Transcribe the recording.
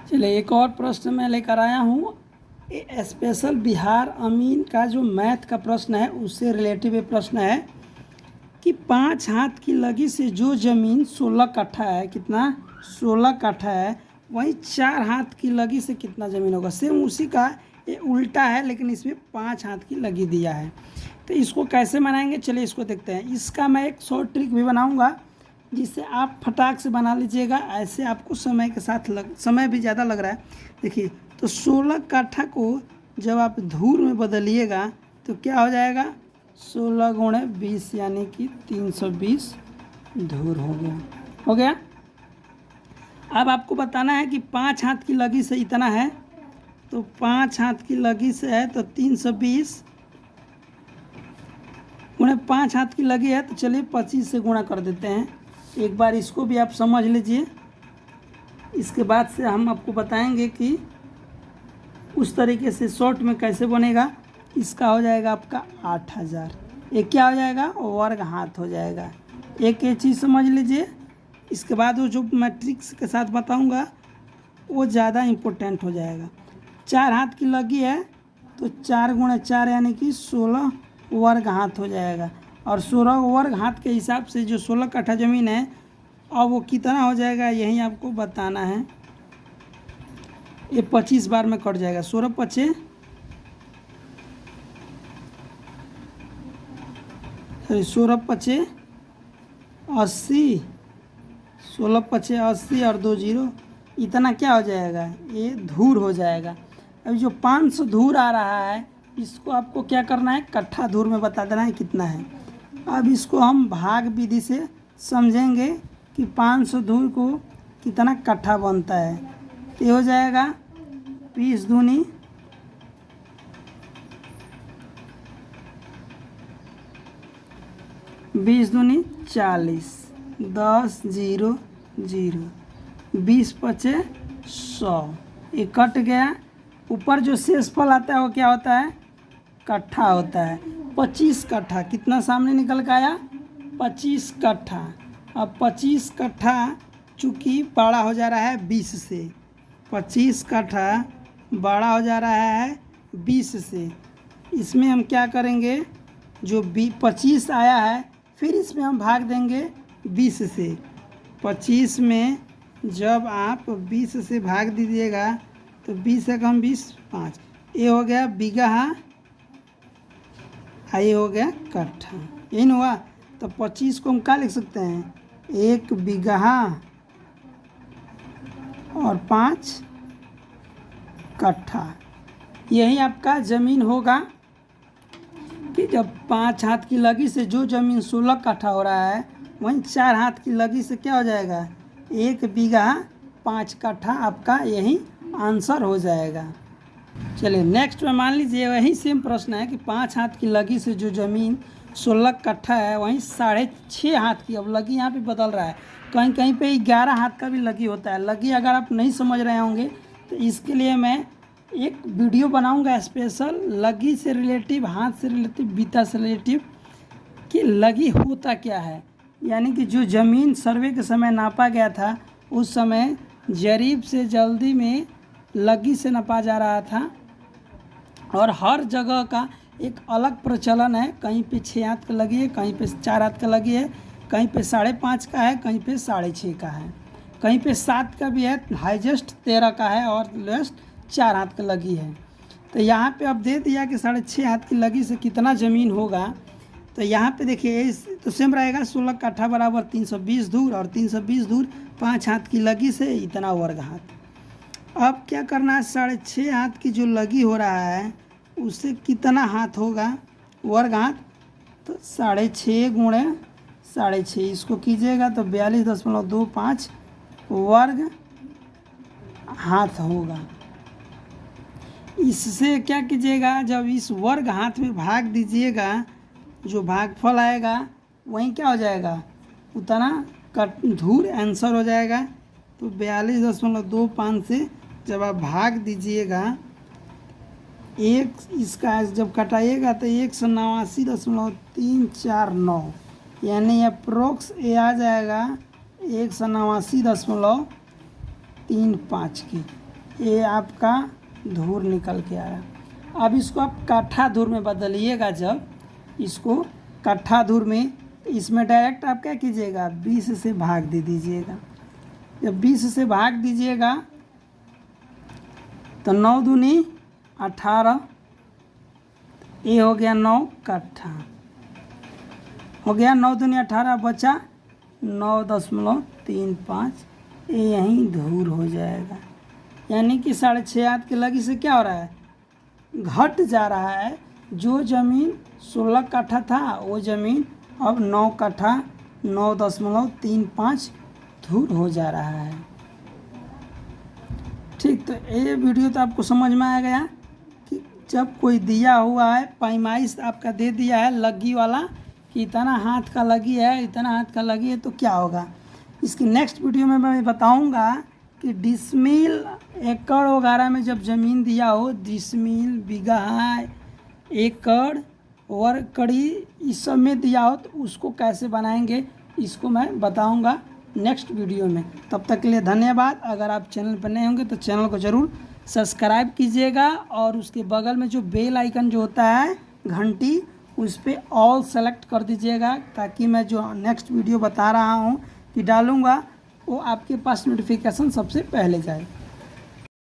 चलिए एक और प्रश्न मैं लेकर आया हूँ। स्पेशल बिहार अमीन का जो मैथ का प्रश्न है उससे रिलेटिव ये प्रश्न है कि 5 हाथ की लगी से जो ज़मीन 16 कट्ठा है, कितना 16 कट्ठा है, वहीं 4 हाथ की लगी से कितना ज़मीन होगा। सेम उसी का ये उल्टा है, लेकिन इसमें 5 हाथ की लगी दिया है। तो इसको कैसे बनाएंगे, चलिए इसको देखते हैं। इसका मैं एक शॉर्ट ट्रिक भी बनाऊंगा जिससे आप फटाक से बना लीजिएगा। ऐसे आपको समय के साथ समय भी ज़्यादा लग रहा है। देखिए, तो 16 काठा को जब आप धूर में बदलिएगा तो क्या हो जाएगा, 16 गुणे 20 यानी कि 320 धूर हो गया। अब आपको बताना है कि 5 हाथ की लगी से इतना है, तो 5 हाथ की लगी से है तो 320 गुणे 5 हाथ की लगी है, तो चलिए 25 से गुणा कर देते हैं। एक बार इसको भी आप समझ लीजिए, इसके बाद से हम आपको बताएंगे कि उस तरीके से शॉर्ट में कैसे बनेगा। इसका हो जाएगा आपका 8000। ये क्या हो जाएगा, वर्ग हाथ हो जाएगा। एक ये चीज़ समझ लीजिए। इसके बाद वो जो मैट्रिक्स के साथ बताऊंगा वो ज़्यादा इम्पोर्टेंट हो जाएगा। 4 हाथ की लगी है तो 4 गुणे 4 यानी कि 16 वर्ग हाथ हो जाएगा। और 16 वर्ग हाथ के हिसाब से जो 16 कट्ठा ज़मीन है और वो कितना हो जाएगा यही आपको बताना है। ये 25 बार में कट जाएगा। 16 पचे 80, 16 पचे 80 और 2 जीरो, इतना क्या हो जाएगा, ये धूर हो जाएगा। अभी जो 500 धूर आ रहा है इसको आपको क्या करना है, कट्ठा धूर में बता देना है कितना है। अब इसको हम भाग विधि से समझेंगे कि 500 धूर को कितना कट्ठा बनता है। तो ये हो जाएगा 20 दूनी 40, 10 0 0, 20 पचे 100, ये कट गया। ऊपर जो शेषफल आता है वो क्या होता है, कट्ठा होता है। 25 कट्ठा कितना सामने निकल के आया, 25 कट्ठा। अब 25 कट्ठा चूँकि बड़ा हो जा रहा है 20 से, 25 कट्ठा बड़ा हो जा रहा है 20 से। इसमें हम क्या करेंगे, जो 25 आया है फिर इसमें हम भाग देंगे 20 से। 25 में जब आप 20 से भाग दीजिएगा तो 20 से कम 20 5, ये हो गया बीघा, ये हो गया कट्ठा, यही ना हुआ। तो 25 को हम क्या लिख सकते हैं, 1 बीघा और 5 कट्ठा। यही आपका ज़मीन होगा कि जब 5 हाथ की लगी से जो ज़मीन 16 कट्ठा हो रहा है वहीं 4 हाथ की लगी से क्या हो जाएगा, 1 बीघा 5 कट्ठा। आपका यही आंसर हो जाएगा। चलिए नेक्स्ट में मान लीजिए वही सेम प्रश्न है कि 5 हाथ की लगी से जो ज़मीन 16 कट्ठा है वहीं 6.5 हाथ की। अब लगी यहाँ पे बदल रहा है, कहीं कहीं पे 11 हाथ का भी लगी होता है। लगी अगर आप नहीं समझ रहे होंगे तो इसके लिए मैं एक वीडियो बनाऊंगा स्पेशल, लगी से रिलेटिव, हाथ से रिलेटिव, बीता से रिलेटिव, कि लगी होता क्या है। यानी कि जो ज़मीन सर्वे के समय नापा गया था उस समय जरीब से जल्दी में लगी से नापा जा रहा था। और हर जगह का एक अलग प्रचलन है, कहीं पे 6 हाथ का लगी है, कहीं पे 4 हाथ का लगी है, कहीं पे 5.5 का है, कहीं पे 6.5 का है, कहीं पे 7 का भी है, हाईएस्ट 13 का है और लोएस्ट 4 हाथ का लगी है। तो यहाँ पे अब दे दिया कि 6.5 हाथ की लगी से कितना ज़मीन होगा। तो यहाँ पे देखिए तो सेम रहेगा, 16 कट्ठा बराबर 320 धूर, और 320 धूर 5 हाथ की लगी से इतना वर्ग हाथ। अब क्या करना है, 6.5 हाथ की जो लगी हो रहा है उससे कितना हाथ होगा वर्ग हाथ, तो 6.5 गुणे 6.5 इसको कीजिएगा तो 42.25 वर्ग हाथ होगा। इससे क्या कीजिएगा, जब इस वर्ग हाथ में भाग दीजिएगा जो भागफल आएगा वहीं क्या हो जाएगा, उतना धूर आंसर हो जाएगा। तो 42.25 से जब आप भाग दीजिएगा, एक इसका जब कटाइएगा तो 189.349, यानी अप्रोक्स ये आ जाएगा 189.35 की। ये आपका धूर निकल के आया। अब इसको आप कट्ठा धूर में बदलिएगा, जब इसको कट्ठा धूर में, इसमें डायरेक्ट आप क्या कीजिएगा 20 से भाग दे दीजिएगा। जब 20 से भाग दीजिएगा तो 9 दूनी 18, ये हो गया 9 कट्ठा हो गया। 9 दूनी 18 बचा 9.35, ये यहीं धूर हो जाएगा। यानी कि 6.5 हाथ की लगी से क्या हो रहा है, घट जा रहा है। जो ज़मीन 16 कट्ठा था वो ज़मीन अब 9 कट्ठा 9.35 धूर हो जा रहा है। ठीक, तो ये वीडियो तो आपको समझ में आ गया कि जब कोई दिया हुआ है, पैमाइश आपका दे दिया है लगी वाला कि इतना हाथ का लगी है, इतना हाथ का लगी है, तो क्या होगा। इसकी नेक्स्ट वीडियो में मैं बताऊंगा कि डिसमिल, एकड़ वगैरह में जब ज़मीन दिया हो, डिसमिल, बीघा, एकड़, वर्कड़ी, इस सब में दिया हो तो उसको कैसे बनाएंगे, इसको मैं बताऊंगा नेक्स्ट वीडियो में। तब तक के लिए धन्यवाद। अगर आप चैनल पर नए होंगे तो चैनल को ज़रूर सब्सक्राइब कीजिएगा और उसके बगल में जो बेल आइकन जो होता है घंटी, उस पर ऑल सेलेक्ट कर दीजिएगा, ताकि मैं जो नेक्स्ट वीडियो बता रहा हूँ कि डालूँगा वो आपके पास नोटिफिकेशन सबसे पहले जाए।